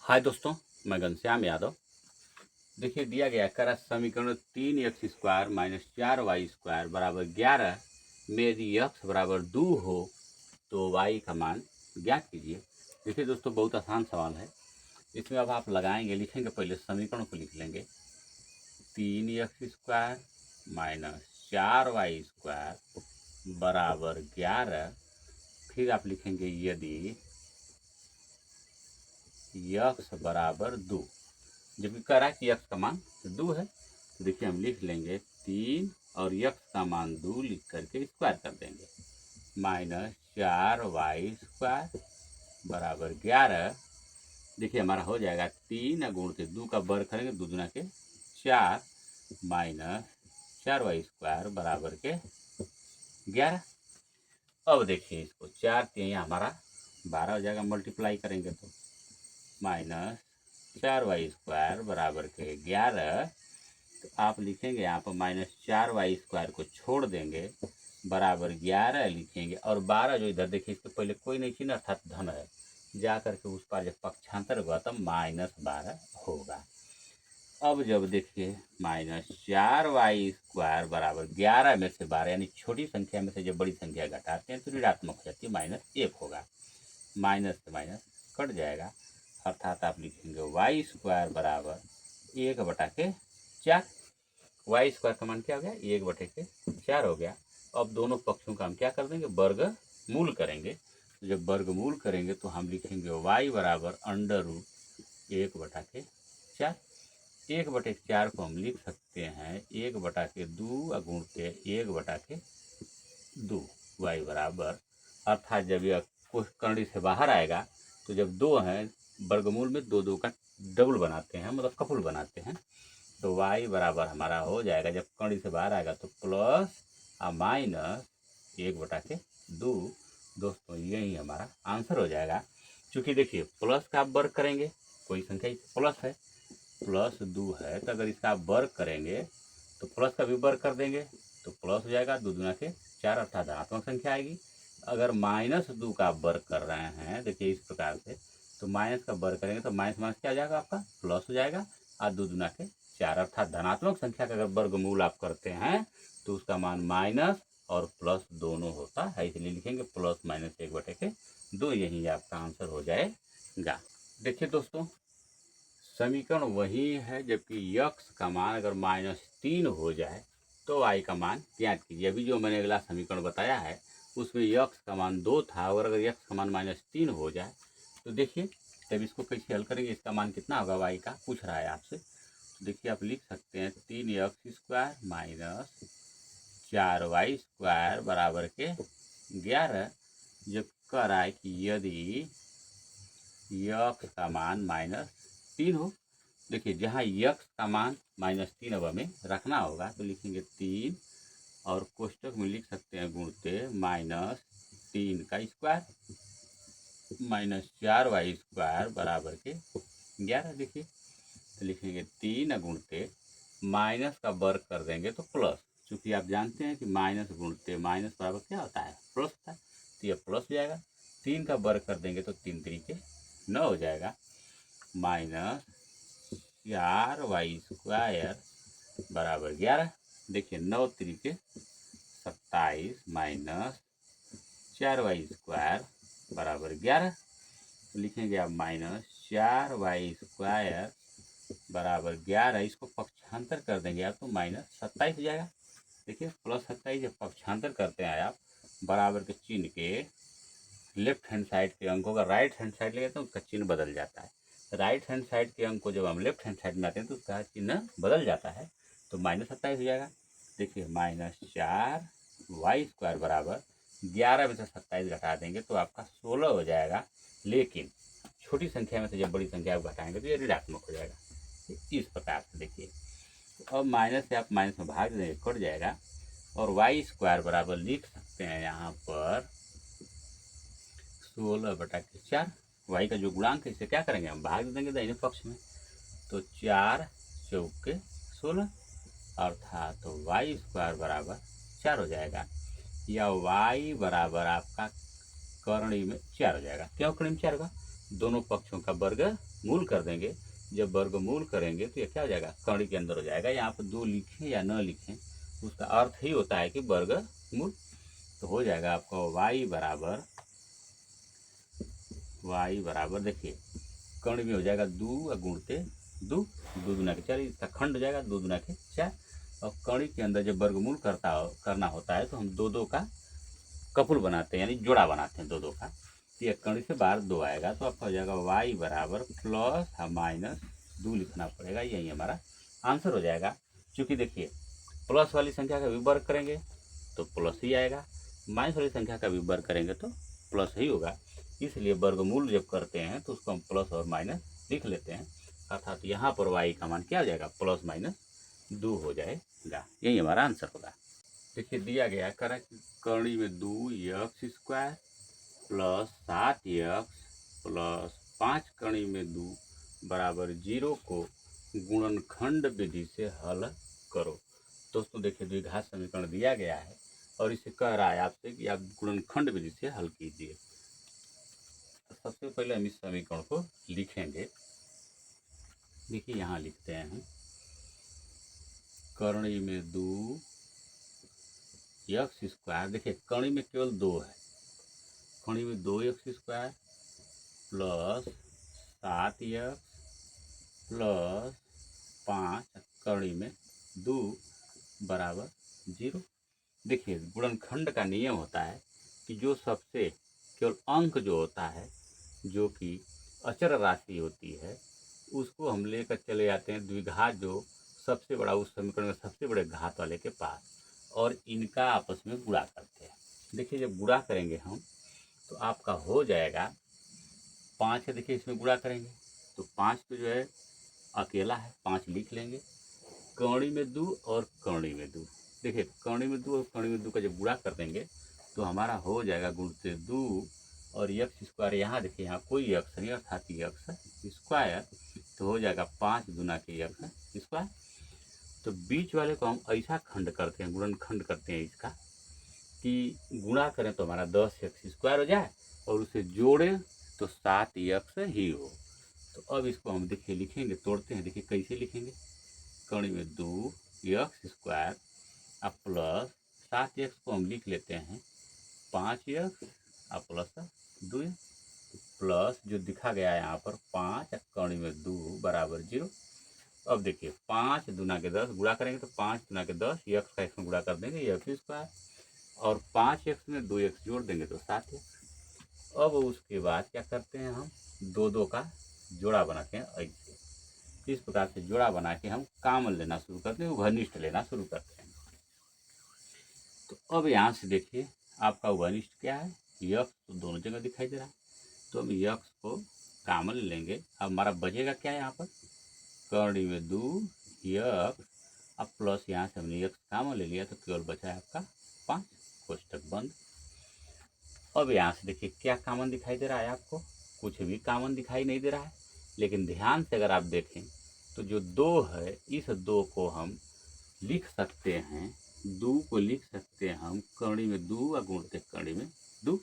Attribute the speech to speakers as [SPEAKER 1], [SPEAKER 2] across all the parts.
[SPEAKER 1] हाय दोस्तों, मैं घनश्याम यादव। देखिए दिया गया करा समीकरण 3x² - 4y² बराबर 11 में यदि x बराबर 2 हो तो y का मान ज्ञात कीजिए। देखिए दोस्तों, बहुत आसान सवाल है। इसमें अब आप लगाएंगे, लिखेंगे, पहले समीकरण को लिख लेंगे। 3x² - 4y² बराबर 11। फिर आप लिखेंगे यदि x बराबर 2, जबकि कह रहा है कि x का मान 2 है, तो देखिए हम लिख लेंगे 3 और x का मान 2 लिख करके स्क्वायर कर देंगे। -4y² बराबर 11। देखिए हमारा हो जाएगा 3 गुण से 2 का वर्ग करेंगे, 2 दूना के 4 -4y² बराबर के 11। अब देखिए इसको 4 3 हमारा 12 हो जाएगा, मल्टीप्लाई करेंगे तो -4y² बराबर के 11। तो आप लिखेंगे यहाँ पर -4y² को छोड़ देंगे, बराबर 11 लिखेंगे। और 12 जो इधर देखिए, इसके पहले कोई नहीं चिन्ह अर्थात धन है, जा करके उस पर जब पक्षांतर होगा तब -12 होगा। अब जब देखिए -4y² बराबर 11 में से 12, यानी छोटी संख्या में से जब बड़ी संख्या घटाते हैं तो ऋणात्मक हो जाती है, -1 होगा। माइनस से माइनस कट जाएगा, अर्थात आप लिखेंगे y² बराबर 1/4। y² का मान क्या हो गया? 1/4 हो गया। अब दोनों पक्षों का हम क्या कर देंगे? वर्गमूल करेंगे। तो जब वर्गमूल करेंगे तो हम लिखेंगे y बराबर √1/4। 1/4 को हम लिख सकते हैं 1/2 गुणते 1/2। y बराबर, अर्थात जब यह कुछ करनी से बाहर आएगा तो जब 2 हैं, वर्गमूल में 2 का डबल बनाते हैं, मतलब कपुल बनाते हैं, तो y बराबर हमारा हो जाएगा, जब कड़ी से बाहर आएगा तो प्लस और माइनस 1/2। दोस्तों यही हमारा आंसर हो जाएगा। चूँकि देखिए प्लस का आप वर्ग करेंगे, कोई संख्या प्लस है, +2 है, तो अगर इसका आप वर्ग करेंगे तो प्लस का भी वर्ग कर देंगे तो प्लस हो जाएगा, 2 दूना के 4 अर्थात धनात्मक संख्या आएगी। अगर -2 का आप वर्ग कर रहे हैं, देखिए इस प्रकार से, तो माइनस का वर्ग करेंगे तो माइनस माइनस क्या हो जाएगा? आपका प्लस हो जाएगा, और 2 दूना के 4 अर्थात धनात्मक संख्या का अगर वर्गमूल आप करते हैं तो उसका मान माइनस और प्लस दोनों होता है, इसलिए लिखेंगे +-1/2। यही आपका आंसर हो जाएगा। देखिए दोस्तों, समीकरण वही है, जबकि x का मान अगर -3 हो जाए तो y का मान ज्ञात कीजिए। अभी जो मैंने अगला समीकरण बताया है उसमें x का मान 2 था, और अगर x का मान -3 हो जाए तो देखिए तब इसको कैसे हल करेंगे, इसका मान कितना होगा y का, पूछ रहा है आपसे। तो देखिए आप लिख सकते हैं 3x² - 4y² बराबर के 11। जब कह रहा है कि यदि x का मान -3 हो, देखिए जहाँ x का मान -3 अब हमें रखना होगा, तो लिखेंगे 3 और कोष्टक में लिख सकते हैं गुणते -3 का स्क्वायर -4y² बराबर के 11। देखिए तो लिखेंगे 3 गुणते माइनस का वर्ग कर देंगे तो प्लस, चूँकि आप जानते हैं कि माइनस गुणते माइनस बराबर क्या होता है? प्लस होता है, तो यह प्लस हो जाएगा। 3 का वर्ग कर देंगे तो 3 3 9 हो जाएगा, -4y² बराबर 11। देखिए 9 3 27 -4y² बराबर 11। तो लिखेंगे आप -4y² बराबर 11, इसको पक्षांतर कर देंगे आप तो -27 हो जाएगा। देखिए +27 जब पक्षांतर करते हैं आप, बराबर के चिन्ह के लेफ्ट हैंड साइड के अंकों का राइट हैंड साइड ले जाते हैं, उसका चिन्ह बदल जाता है। राइट हैंड साइड के अंक को जब हम लेफ्ट हैंड साइड में आते हैं तो उसका चिन्ह बदल जाता है, तो -27 हो जाएगा। देखिए -4y² बराबर 11 में से 27 घटा देंगे तो आपका 16 हो जाएगा, लेकिन छोटी संख्या में से जब बड़ी संख्या आप घटाएंगे तो ये ऋणात्मक हो जाएगा। इस प्रकार से देखिए, तो अब माइनस से आप माइनस में भाग देंगे, कट जाएगा, और y² बराबर लिख सकते हैं यहाँ पर 16/4। y का जो गुणांक है इसे क्या करेंगे? हम भाग दे देंगे दाहिने पक्ष में, तो 4 चौके 16, अर्थात y² बराबर 4 हो जाएगा, या y बराबर आपका करणी में 4 हो जाएगा। क्यों करणी में 4 होगा? दोनों पक्षों का वर्ग मूल कर देंगे। जब वर्गमूल करेंगे तो ये क्या हो जाएगा, कर्ण के अंदर हो जाएगा। यहाँ पर 2 लिखें या न लिखें उसका अर्थ ही होता है कि वर्गमूल। तो हो जाएगा आपका y बराबर देखिए कर्ण में हो जाएगा 2 और गुणते 2, 2 दूना के 4, इसका खंड हो जाएगा 2 दूना के 4। और कर्ण के अंदर जब वर्गमूल करना होता है तो हम 2 का कपुल बनाते हैं, यानी जोड़ा बनाते हैं 2 का। तो ये कर्ण से बाहर 2 आएगा तो आपका हो जाएगा y बराबर प्लस माइनस 2 लिखना पड़ेगा, यही हमारा आंसर हो जाएगा। क्योंकि देखिए प्लस वाली संख्या का भी वर्ग करेंगे तो प्लस ही आएगा, माइनस वाली संख्या का भी वर्ग करेंगे तो प्लस ही होगा। इसलिए वर्गमूल जब करते हैं तो उसको हम प्लस और माइनस लिख लेते हैं, अर्थात यहाँ पर y का मान क्या हो जाएगा, प्लस माइनस 2 हो जाएगा, यही हमारा आंसर होगा। देखिए दिया गया कर्ण में 2x² प्लस 7x प्लस 5 कर्ण में 2 बराबर 0 को गुणनखंड विधि से हल करो। दोस्तों देखिए द्विघात समीकरण दिया गया है और इसे कह रहा है आपसे कि आप गुणनखंड विधि से हल कीजिए। तो सबसे पहले हम इस समीकरण को लिखेंगे। देखिए यहाँ लिखते हैं हम कर्ण में 2x², देखिए कर्ण में केवल 2 है, कर्ण में 2x² प्लस 7x प्लस 5 कर्ण में 2 बराबर 0। देखिए गुणनखंड का नियम होता है कि जो सबसे केवल अंक जो होता है, जो कि अचर राशि होती है, उसको हम लेकर चले जाते हैं द्विघात जो सबसे बड़ा उस समीकरण में सबसे बड़े घात वाले के पास, और इनका आपस में गुणा करते हैं। देखिए जब गुणा करेंगे हम तो आपका हो जाएगा 5 है, देखिए इसमें गुणा करेंगे तो 5 तो जो है अकेला है, 5 लिख लेंगे। कर्ण में 2 और कर्ण में 2, देखिए कर्ण में 2 और कर्ण में 2 का जब गुणा कर देंगे तो हमारा हो जाएगा गुणते 2 और x², यहाँ देखिए यहाँ कोई x नहीं अर्थात x², तो हो जाएगा 5 दूना के x²। तो बीच वाले को हम ऐसा खंड करते हैं, गुणनखंड करते हैं इसका, कि गुणा करें तो हमारा 10x² हो जाए और उसे जोड़ें तो 7x ही हो। तो अब इसको हम देखिए लिखेंगे, तोड़ते हैं, देखिए कैसे लिखेंगे। कर्ण में 2x² अब प्लस 7x को हम लिख लेते हैं 5x अब प्लस 2x, प्लस जो दिखा गया है यहाँ पर 5 कर्ण में 2 बराबर 0। अब देखिए 5 दूना के 10 गुणा करेंगे तो 5 दूना के 10, x का x में गुणा कर देंगे x², और 5x में 2x जोड़ देंगे तो 7x। अब उसके बाद क्या करते हैं, हम 2 का जोड़ा बनाते हैं ऐसे, इस प्रकार से जोड़ा बना के हम कॉमन लेना शुरू करते हैं, घनिष्ठ लेना शुरू करते हैं। तो अब यहाँ से देखिए आपका घनिष्ठ क्या है, यक्स तो दोनों जगह दिखाई दे रहा है, तो हम यक्स को कॉमन लेंगे। अब हमारा बचेगा क्या है यहाँ पर, कर्ण में 2 यक्स अब प्लस यहाँ से हमने यक्स कॉमन ले लिया तो केवल बचा है आपका 5, कोष्टक बंद। अब यहाँ से देखिए क्या कॉमन दिखाई दे रहा है आपको, कुछ भी कॉमन दिखाई नहीं दे रहा है, लेकिन ध्यान से अगर आप देखें तो जो 2 है इस 2 को हम लिख सकते हैं, 2 को लिख सकते हैं हम कर्ण में 2 और गुणते कर्ण में 2।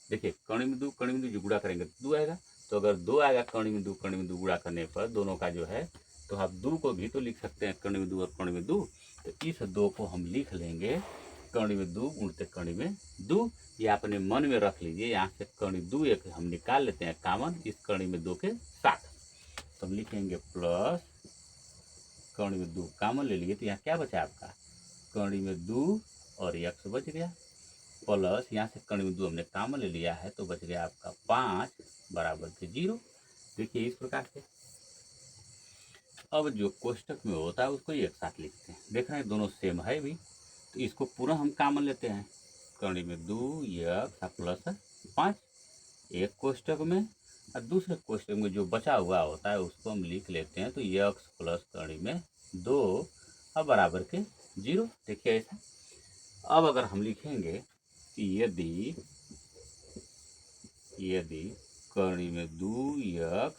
[SPEAKER 1] देखिए कर्ण में 2 कर्ण में 2 जो गुणा करेंगे तो 2 आएगा, तो अगर 2 आएगा कर्ण में 2 गुणा करने पर दोनों का जो है, तो आप 2 को भी तो लिख सकते हैं कर्ण में 2 और कर्ण में 2, तो इस 2 को हम लिख लेंगे कर्ण में 2 गुणते कर्ण में 2। ये अपने मन में रख लीजिए, यहाँ से कर्ण 2 एक हम निकाल लेते हैं कॉमन इस कर्ण में 2 के साथ, तो हम लिखेंगे प्लस कर्ण में 2 कॉमन ले लिए तो यहाँ क्या बचा आपका, कर्ण में 2 और x बच गया, प्लस यहाँ से कर्ण में 2 हमने कॉमन ले लिया है तो बच गया आपका 5 बराबर के 0। देखिए इस प्रकार से अब जो कोष्टक में होता है उसको एक साथ लिखते हैं, देख रहे हैं दोनों सेम है भी, तो इसको पूरा हम कॉमन लेते हैं, कर्ण में 2 x प्लस 5 एक कोष्टक में, और दूसरे कोष्टक में जो बचा हुआ होता है उसको हम लिख लेते हैं तो x प्लस कर्ण में 2 और बराबर के 0। देखिए ऐसा। अब अगर हम लिखेंगे कि यदि कर्ण में 2x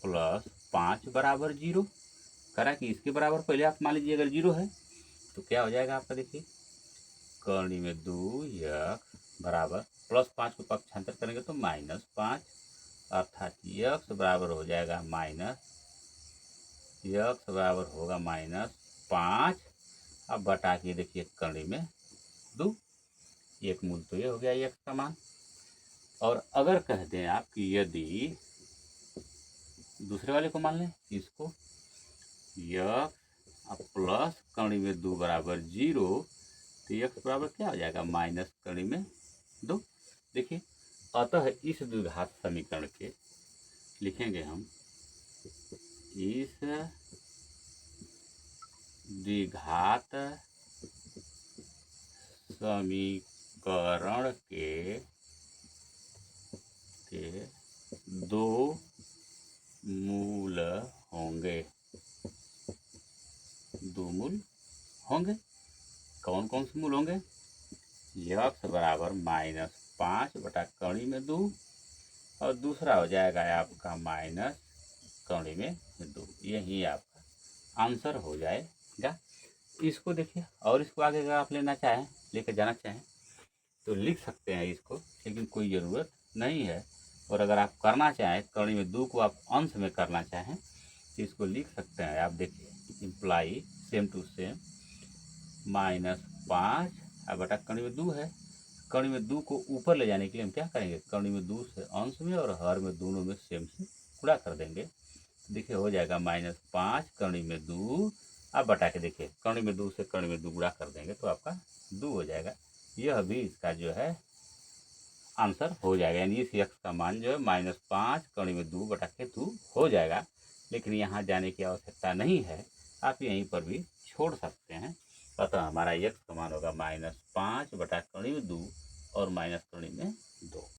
[SPEAKER 1] प्लस 5 बराबर 0 करा कि इसके बराबर पहले आप मान लीजिए अगर 0 है तो क्या हो जाएगा आपका, देखिए कर्ण में 2x बराबर +5 को पक्षांतर करेंगे तो -5, अर्थात x बराबर हो जाएगा x बराबर होगा -5। अब बटा के देखिए करनी में 2, एक मूल तो ये हो गया x का मान। और अगर कह दें आप कि यदि दूसरे वाले को मान लें इसको x प्लस कड़ी में 2 बराबर 0, तो x बराबर क्या हो जाएगा -2। देखिए, अतः इस द्विघात समीकरण के लिखेंगे हम, इस द्विघात समीकरण के दो मूल होंगे। कौन कौन से मूल होंगे? x बराबर -5 बटा कड़ी में 2, और दूसरा हो जाएगा आपका माइनस कड़ी में 2। यही आपका आंसर हो जाएगा। इसको देखिए, और इसको आगे अगर आप लेना चाहें, लेकर जाना चाहें तो लिख सकते हैं इसको, लेकिन कोई ज़रूरत नहीं है। और अगर आप करना चाहें कड़ी में 2 को आप अंश में करना चाहें तो इसको लिख सकते हैं। आप देखिए, इम्प्लाई सेम टू सेम -5 बटा कड़ी में 2 है। कड़ी में 2 को ऊपर ले जाने के लिए हम क्या करेंगे, कड़ी में 2 से अंश में और हर में दोनों में सेम से गुणा कर देंगे। देखिए हो जाएगा -5 कड़ी में 2। अब बटा के देखिए, कड़ी में 2 से कड़ी में 2 गुणा कर देंगे तो आपका 2 हो जाएगा। यह भी इसका जो है आंसर हो जाएगा, यानी इस x का मान जो है -5 कड़ी में 2 बटा के 2 हो जाएगा। लेकिन यहाँ जाने की आवश्यकता नहीं है, आप यहीं पर भी छोड़ सकते हैं। अतः हमारा x का मान होगा -5 बटा कड़ी में 2 और माइनस कड़ी में 2।